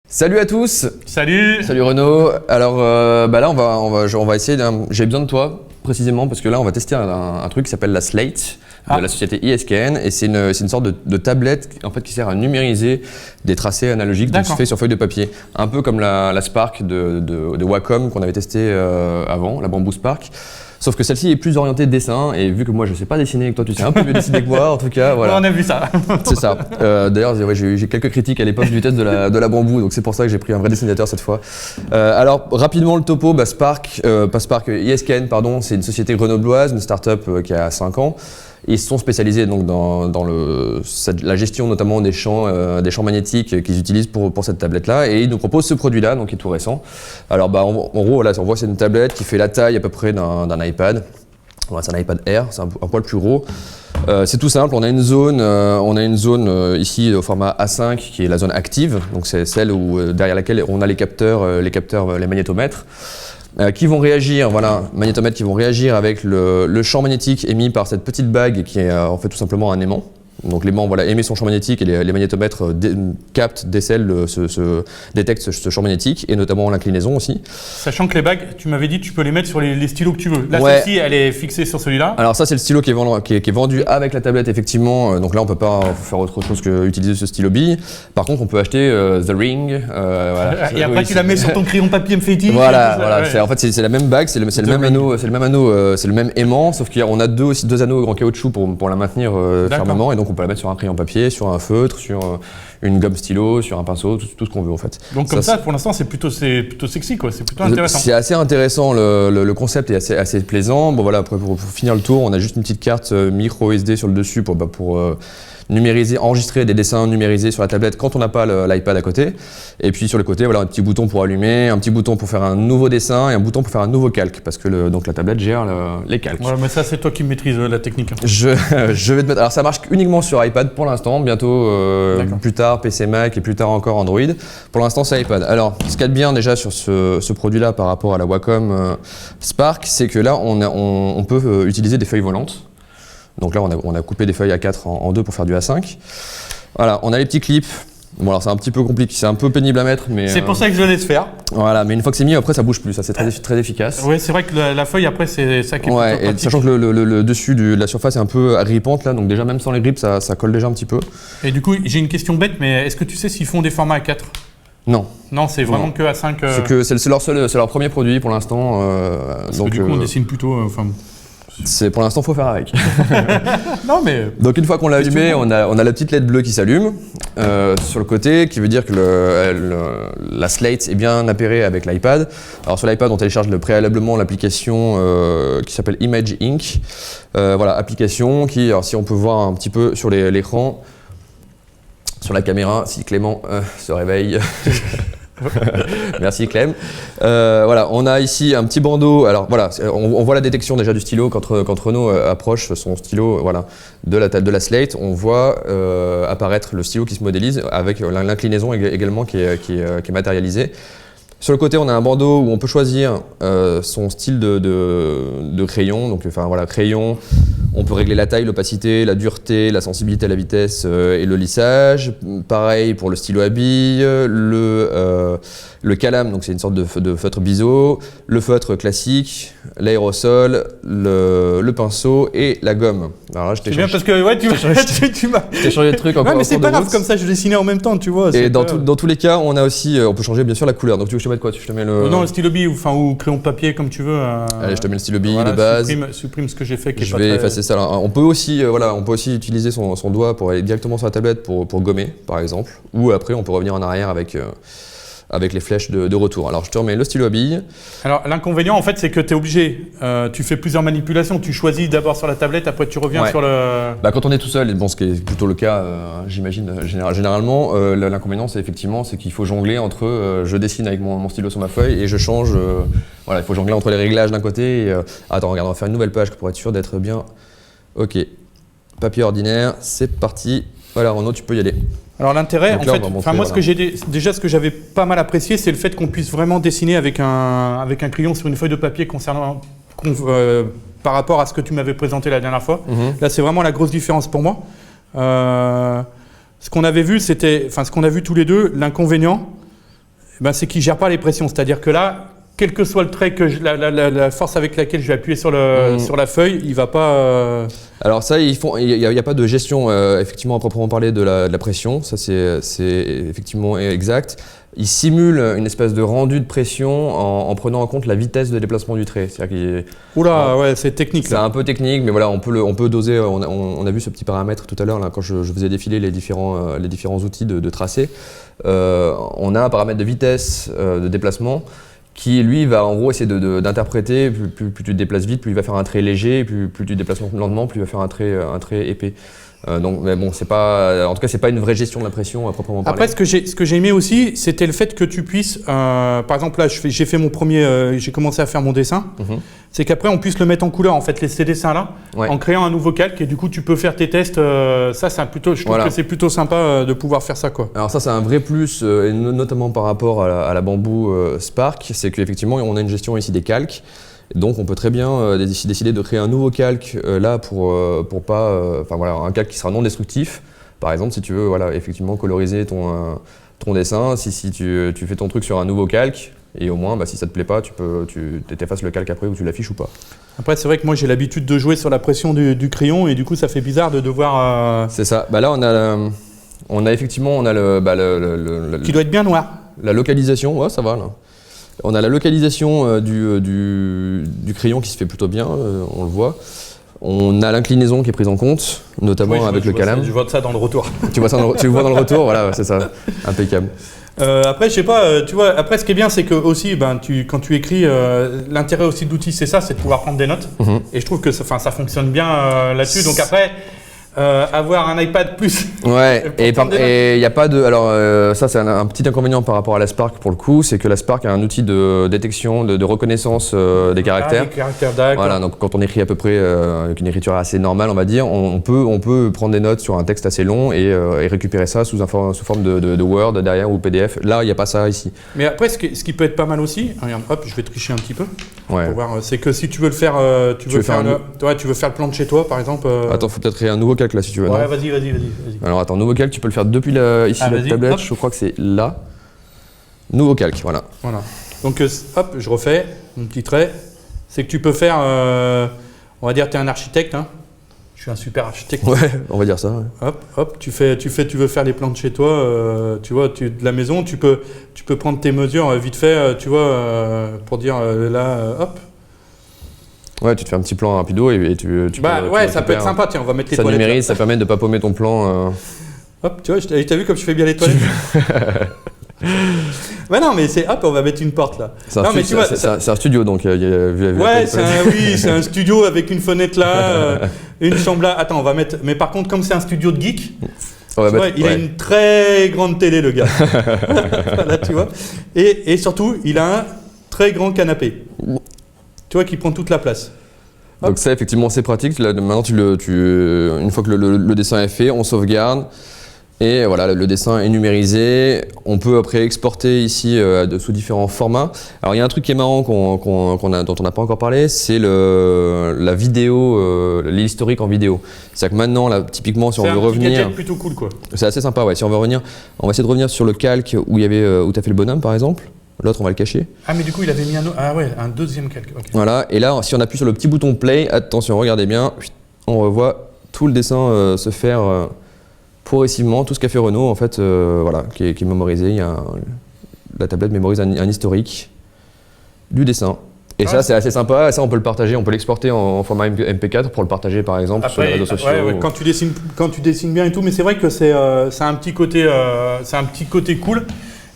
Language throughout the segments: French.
Salut à tous. Salut. Salut Renaud. Alors là on va essayer. J'ai besoin de toi précisément parce que là on va tester un truc qui s'appelle la Slate de la société ISKN et c'est une sorte de tablette en fait qui sert à numériser des tracés analogiques donc faits sur feuille de papier, un peu comme la Spark de Wacom qu'on avait testé avant, la Bamboo Spark. Sauf que celle-ci est plus orientée dessin et vu que moi je sais pas dessiner et que toi tu sais un peu mieux dessiner que moi en tout cas voilà. On a vu ça. C'est ça. D'ailleurs j'ai eu quelques critiques à l'époque du test de la Bamboo donc c'est pour ça que j'ai pris un vrai dessinateur cette fois. Alors rapidement le topo, ISKN pardon, c'est une société grenobloise, une start-up qui a 5 ans. Ils sont spécialisés donc dans la gestion notamment des champs magnétiques qu'ils utilisent pour cette tablette-là et ils nous proposent ce produit-là donc qui est tout récent. Alors en gros là on voit c'est une tablette qui fait la taille à peu près d'un iPad. Voilà, c'est un iPad Air, c'est un poil plus gros. C'est tout simple, on a une zone ici au format A5 qui est la zone active, donc c'est celle où derrière laquelle on a les magnétomètres. Qui vont réagir, magnétomètres qui vont réagir avec le champ magnétique émis par cette petite bague qui est en fait tout simplement un aimant. Donc l'aimant émet son champ magnétique et les magnétomètres captent, décèlent, détectent ce champ magnétique et notamment l'inclinaison aussi. Sachant que les bagues, tu m'avais dit tu peux les mettre sur les stylos que tu veux. Là celle-ci elle est fixée sur celui-là. Alors ça c'est le stylo qui est vendu avec la tablette effectivement. Donc là on peut pas faire autre chose que utiliser ce stylo bille. Par contre on peut acheter The Ring. Et après tu la mets sur ton crayon papier fétiche. Voilà. En fait c'est la même bague, c'est le même anneau, c'est le même aimant, sauf qu'on a deux anneaux en caoutchouc pour la maintenir fermement et donc on peut la mettre sur un crayon papier, sur un feutre, sur une gomme stylo, sur un pinceau, tout ce qu'on veut en fait. Donc comme ça pour l'instant c'est plutôt sexy quoi, c'est plutôt intéressant. C'est assez intéressant, le concept est assez plaisant. Bon voilà, après pour finir le tour, on a juste une petite carte micro SD sur le dessus pour numériser, enregistrer des dessins numérisés sur la tablette quand on n'a pas l'iPad à côté. Et puis sur le côté, voilà, un petit bouton pour allumer, un petit bouton pour faire un nouveau dessin et un bouton pour faire un nouveau calque parce que donc la tablette gère les calques. Ouais, mais ça c'est toi qui maîtrises la technique. Je vais te mettre. Alors ça marche uniquement sur iPad pour l'instant, bientôt plus tard PC Mac et plus tard encore Android. Pour l'instant c'est iPad. Alors ce qu'il y a de bien déjà sur ce produit-là par rapport à la Wacom Spark, c'est que là on peut utiliser des feuilles volantes. Donc là, on a coupé des feuilles A4 en 2 pour faire du A5. Voilà, on a les petits clips. Bon, alors c'est un petit peu compliqué, c'est un peu pénible à mettre, mais... C'est pour ça que je le laisse faire. Voilà, mais une fois que c'est mis, après ça bouge plus, ça c'est très efficace. Oui, c'est vrai que la feuille, après, c'est ça qui est plutôt pratique. Sachant que le dessus de la surface est un peu agrippante, là, donc déjà même sans les grippes, ça colle déjà un petit peu. Et du coup, j'ai une question bête, mais est-ce que tu sais s'ils font des formats A4 ? Non. Non, c'est vraiment que A5. C'est leur premier produit pour l'instant. Donc du coup, on dessine plutôt... Pour l'instant, faut faire avec. Non mais. Donc une fois qu'on l'a allumé, on a la petite LED bleue qui s'allume sur le côté, qui veut dire que la Slate est bien appairée avec l'iPad. Alors sur l'iPad, on télécharge préalablement l'application qui s'appelle Image Ink. Application qui, alors si on peut voir un petit peu sur l'écran, sur la caméra, si Clément se réveille. Merci Clem. On a ici un petit bandeau. Alors voilà, on voit la détection déjà du stylo quand Renaud approche son stylo de la Slate. On voit apparaître le stylo qui se modélise avec l'inclinaison également qui est matérialisée. Sur le côté, on a un bandeau où on peut choisir son style de crayon. Donc, crayon. On peut régler la taille, l'opacité, la dureté, la sensibilité à la vitesse et le lissage. Pareil pour le stylo à billes, le calame, donc c'est une sorte de feutre biseau, le feutre classique, l'aérosol, le pinceau et la gomme. Alors là, je t'ai changé. C'est bien parce que tu m'as. Je t'ai changé de truc encore. Ouais, mais c'est pas grave, comme ça je dessinais en même temps, tu vois. Et dans tous les cas, on a aussi, on peut changer bien sûr la couleur. Donc tu veux que je te mette quoi? Je te mets Non, le stylo bille ou crayon papier comme tu veux. Allez, je te mets le stylo bille de base. Supprime ce que j'ai fait. Je vais effacer ça. Alors, on peut aussi utiliser son doigt pour aller directement sur la tablette pour gommer, par exemple. Ou après, on peut revenir en arrière avec les flèches de retour. Alors je te remets le stylo à billes. Alors l'inconvénient en fait c'est que tu es obligé, tu fais plusieurs manipulations, tu choisis d'abord sur la tablette, après tu reviens sur le... Quand on est tout seul, ce qui est plutôt le cas j'imagine généralement, l'inconvénient c'est qu'il faut jongler entre je dessine avec mon stylo sur ma feuille et je change, il faut jongler entre les réglages d'un côté et attends regarde on va faire une nouvelle page pour être sûr d'être bien. Ok, papier ordinaire, c'est parti. Voilà Renaud, tu peux y aller. Alors l'intérêt, en fait, moi ce que j'avais pas mal apprécié, c'est le fait qu'on puisse vraiment dessiner avec un crayon sur une feuille de papier par rapport à ce que tu m'avais présenté la dernière fois. Là, c'est vraiment la grosse différence pour moi. ce qu'on avait vu, ce qu'on a vu tous les deux, l'inconvénient, c'est qu'il ne gère pas les pressions. C'est-à-dire que là, quel que soit le trait, la force avec laquelle je vais appuyer sur la feuille, il ne va pas… Alors ça, il n'y a pas de gestion effectivement à proprement parler de la pression, ça c'est effectivement exact. Il simule une espèce de rendu de pression en prenant en compte la vitesse de déplacement du trait. Ouais, c'est technique. C'est un peu technique, mais voilà, on peut doser. On a vu ce petit paramètre tout à l'heure là, quand je faisais défiler les différents outils de tracé. On a un paramètre de vitesse de déplacement qui lui va en gros essayer d'interpréter, plus tu te déplaces vite, plus il va faire un trait léger, plus tu te déplaces lentement, plus il va faire un trait épais. Mais bon, en tout cas, c'est pas une vraie gestion de la pression à proprement parler. Après, ce que j'ai aimé aussi, c'était le fait que tu puisses, par exemple là, j'ai fait mon premier, j'ai commencé à faire mon dessin, c'est qu'après on puisse le mettre en couleur, en fait, ces dessins-là, en créant un nouveau calque, et du coup tu peux faire tes tests. Ça, je trouve que c'est plutôt sympa de pouvoir faire ça, quoi. Alors ça, c'est un vrai plus, et notamment par rapport à la Bamboo Spark, c'est qu'effectivement, on a une gestion ici des calques. Donc on peut très bien décider de créer un nouveau calque là pour pas, un calque qui sera non destructif. Par exemple, si tu veux effectivement coloriser ton dessin, si tu fais ton truc sur un nouveau calque, et au moins si ça te plaît pas, tu t'effaces le calque après ou tu l'affiches ou pas. Après c'est vrai que moi j'ai l'habitude de jouer sur la pression du crayon et du coup ça fait bizarre de devoir… C'est ça, là on a effectivement qui doit être bien noir. La localisation, ouais ça va là. On a la localisation du crayon qui se fait plutôt bien, on le voit. On a l'inclinaison qui est prise en compte, notamment avec le calame. Je vois ça dans le retour. Tu vois le vois dans le retour, voilà, c'est ça, impeccable. Après, je sais pas, tu vois, après ce qui est bien, c'est que aussi, quand tu écris, l'intérêt aussi de l'outil, c'est ça, c'est de pouvoir prendre des notes. Et je trouve que ça fonctionne bien là-dessus. Donc après… avoir un iPad plus. Ouais, et il n'y a pas de. Alors, ça, c'est un petit inconvénient par rapport à la Spark pour le coup, c'est que la Spark a un outil de détection, de reconnaissance des caractères. Des caractères, d'accord. Voilà, donc quand on écrit à peu près avec une écriture assez normale, on va dire, on peut prendre des notes sur un texte assez long et récupérer ça sous forme de Word derrière ou PDF. Là, il n'y a pas ça ici. Mais après, ce qui peut être pas mal aussi, regarde, hop, je vais tricher un petit peu. Ouais. Pour voir, c'est que si tu veux le faire, tu veux faire le plan de chez toi, par exemple. Attends, faut peut-être créer un nouveau calque là si tu veux. Ouais, vas-y. Alors attends, nouveau calque, tu peux le faire depuis ici la tablette, hop. Je crois que c'est là. Nouveau calque, voilà. Donc hop, je refais mon petit trait. C'est que tu peux faire, on va dire, tu es un architecte, hein. Je suis un super architecte. Ouais, on va dire ça. Ouais. Hop, tu veux faire les plans de chez toi, tu vois, de la maison, tu peux prendre tes mesures vite fait, tu vois, pour dire là, hop. Ouais, tu te fais un petit plan rapido et tu ça peut être sympa, tiens, on va mettre les toilettes. Ça numérise, ça permet de ne pas paumer ton plan. Hop, tu vois, t'as vu comme je fais bien les toilettes. Mais non, mais on va mettre une porte là. C'est un studio donc. C'est un studio avec une fenêtre là, une chambre là. Attends, on va mettre. Mais par contre, comme c'est un studio de geek, il a une très grande télé, le gars. Là, tu vois. Et surtout, il a un très grand canapé. Tu vois, qui prend toute la place. Hop. Donc ça, effectivement, c'est pratique. Là, maintenant, une fois que le dessin est fait, on sauvegarde. Et voilà, le dessin est numérisé. On peut après exporter ici sous différents formats. Alors, il y a un truc qui est marrant dont on n'a pas encore parlé, c'est la vidéo, l'historique en vidéo. C'est-à-dire que maintenant, là, typiquement, si on veut revenir… C'est un gadget plutôt cool, quoi. C'est assez sympa, ouais. Si on veut revenir, on va essayer de revenir sur le calque où tu as fait le bonhomme, par exemple. L'autre, on va le cacher. Ah, mais du coup, il avait mis un deuxième calque. Okay. Voilà, et là, si on appuie sur le petit bouton play, attention, regardez bien, on revoit tout le dessin se faire progressivement, tout ce qu'a fait Renaud, en fait, qui est mémorisé. La tablette mémorise un historique du dessin. Et ça, c'est assez sympa. Ça, on peut le partager, on peut l'exporter en format MP4 pour le partager, par exemple, sur les réseaux sociaux. Quand tu dessines bien et tout, mais c'est vrai que c'est un petit côté cool.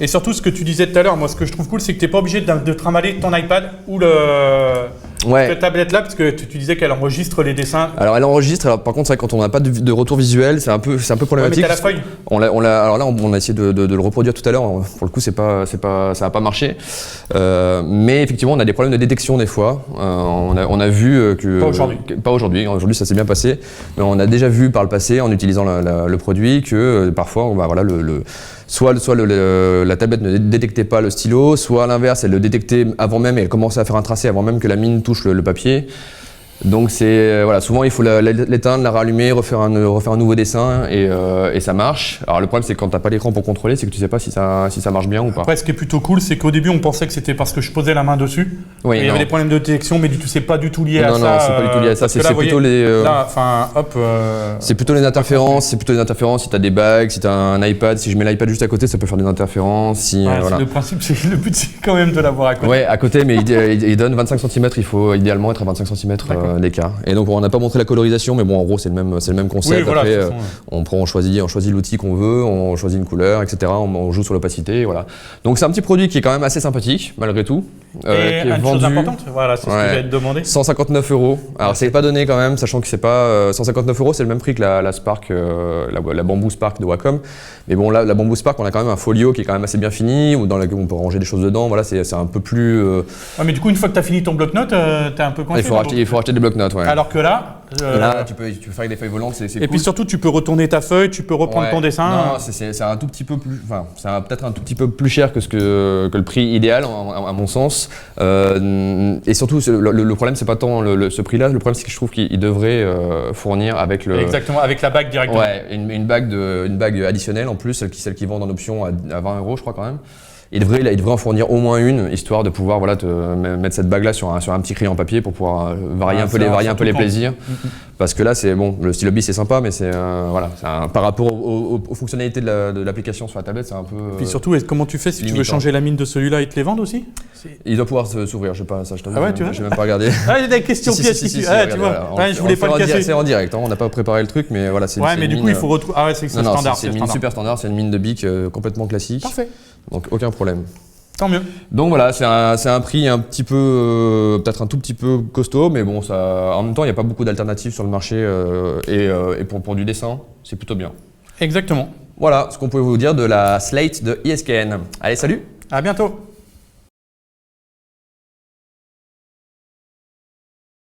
Et surtout, ce que tu disais tout à l'heure, moi, ce que je trouve cool, c'est que tu n'es pas obligé de trimballer ton iPad ou cette tablette-là, parce que tu disais qu'elle enregistre les dessins. Alors, elle enregistre. Alors, par contre, c'est vrai, quand on n'a pas de retour visuel, c'est un peu problématique. Ouais, mais t'as la feuille. Alors là, on a essayé de le reproduire tout à l'heure. Pour le coup, ça n'a pas marché. Mais effectivement, on a des problèmes de détection des fois. On a vu que… Pas aujourd'hui. Pas aujourd'hui. Aujourd'hui, ça s'est bien passé. Mais on a déjà vu par le passé, en utilisant le produit, que parfois, soit la tablette ne détectait pas le stylo, soit à l'inverse, elle le détectait avant même et elle commençait à faire un tracé avant même que la mine touche le papier. Donc voilà, souvent il faut l'éteindre, la rallumer, refaire un nouveau dessin et ça marche. Alors le problème c'est que quand t'as pas l'écran pour contrôler, c'est que tu sais pas si ça marche bien ou pas. Après ce qui est plutôt cool, c'est qu'au début on pensait que c'était parce que je posais la main dessus. Oui, et il y avait des problèmes de détection, mais du tout, c'est pas du tout lié à ça. Non, c'est pas du tout lié à ça. C'est plutôt les. C'est plutôt les interférences. C'est plutôt les interférences. Si t'as des bagues, si t'as un iPad, si je mets l'iPad juste à côté, ça peut faire des interférences. Voilà. Le principe, le but c'est quand même de l'avoir à côté. Ouais, à côté, mais il donne 25 cm. Il faut idéalement être à 25 cm d'écart. Et donc on n'a pas montré la colorisation, mais bon, en gros c'est le même concept. Oui, voilà, après, on choisit l'outil qu'on veut, on choisit une couleur, etc. On joue sur l'opacité, voilà. Donc c'est un petit produit qui est quand même assez sympathique malgré tout. Qui est une chose importante, voilà, c'est ce que j'allais te demander. 159 €. Alors c'est pas donné quand même, sachant que c'est pas 159 €, c'est le même prix que la Spark, la Bamboo Spark de Wacom. Mais bon, là, la Bamboo Spark, on a quand même un folio qui est quand même assez bien fini, dans lequel on peut ranger des choses dedans. Voilà, c'est un peu plus. Mais du coup, une fois que tu as fini ton bloc-notes, t'es un peu coincé. Il faut racheter des bloc-notes, ouais. Alors que là. Là, tu peux faire avec des feuilles volantes, c'est cool. Et puis surtout, tu peux retourner ta feuille, tu peux reprendre ton dessin. Non, c'est un tout petit peu plus. Enfin, c'est peut-être un tout petit peu plus cher que le prix idéal, à mon sens. Et surtout, le problème, c'est pas tant ce prix-là. Le problème, c'est que je trouve qu'il devrait fournir avec le. Exactement, avec la bague directement. Ouais, une bague additionnelle en plus, celle qui vendent en option à 20 €, je crois quand même. Il devrait en fournir au moins une, histoire de pouvoir mettre cette bague-là sur un petit crayon papier pour pouvoir varier un peu les plaisirs. Parce que là, c'est bon, le stylo bis c'est sympa, mais par rapport aux fonctionnalités de l'application sur la tablette, c'est un peu. Puis surtout, comment tu fais si tu veux changer la mine de celui-là, ils te les vendent aussi? Il doit pouvoir s'ouvrir, je sais pas, ça je t'avoue. Ah ouais, tu vois? J'ai même pas regardé. Ah, il y a des questions pièges qui tu vois. Je voulais pas le casser. C'est en direct, on n'a pas préparé le truc, mais voilà, c'est. Ouais, mais du coup, il faut retrouver. Ah ouais, c'est standard. C'est une mine super standard, c'est une mine de bic complètement classique. Parfait. Donc aucun problème. Tant mieux. Donc voilà, c'est un prix un petit peu, peut-être un tout petit peu costaud, mais bon, en même temps, il n'y a pas beaucoup d'alternatives sur le marché et pour du dessin, c'est plutôt bien. Exactement. Voilà ce qu'on pouvait vous dire de la Slate de ISKN. Allez, salut! À bientôt!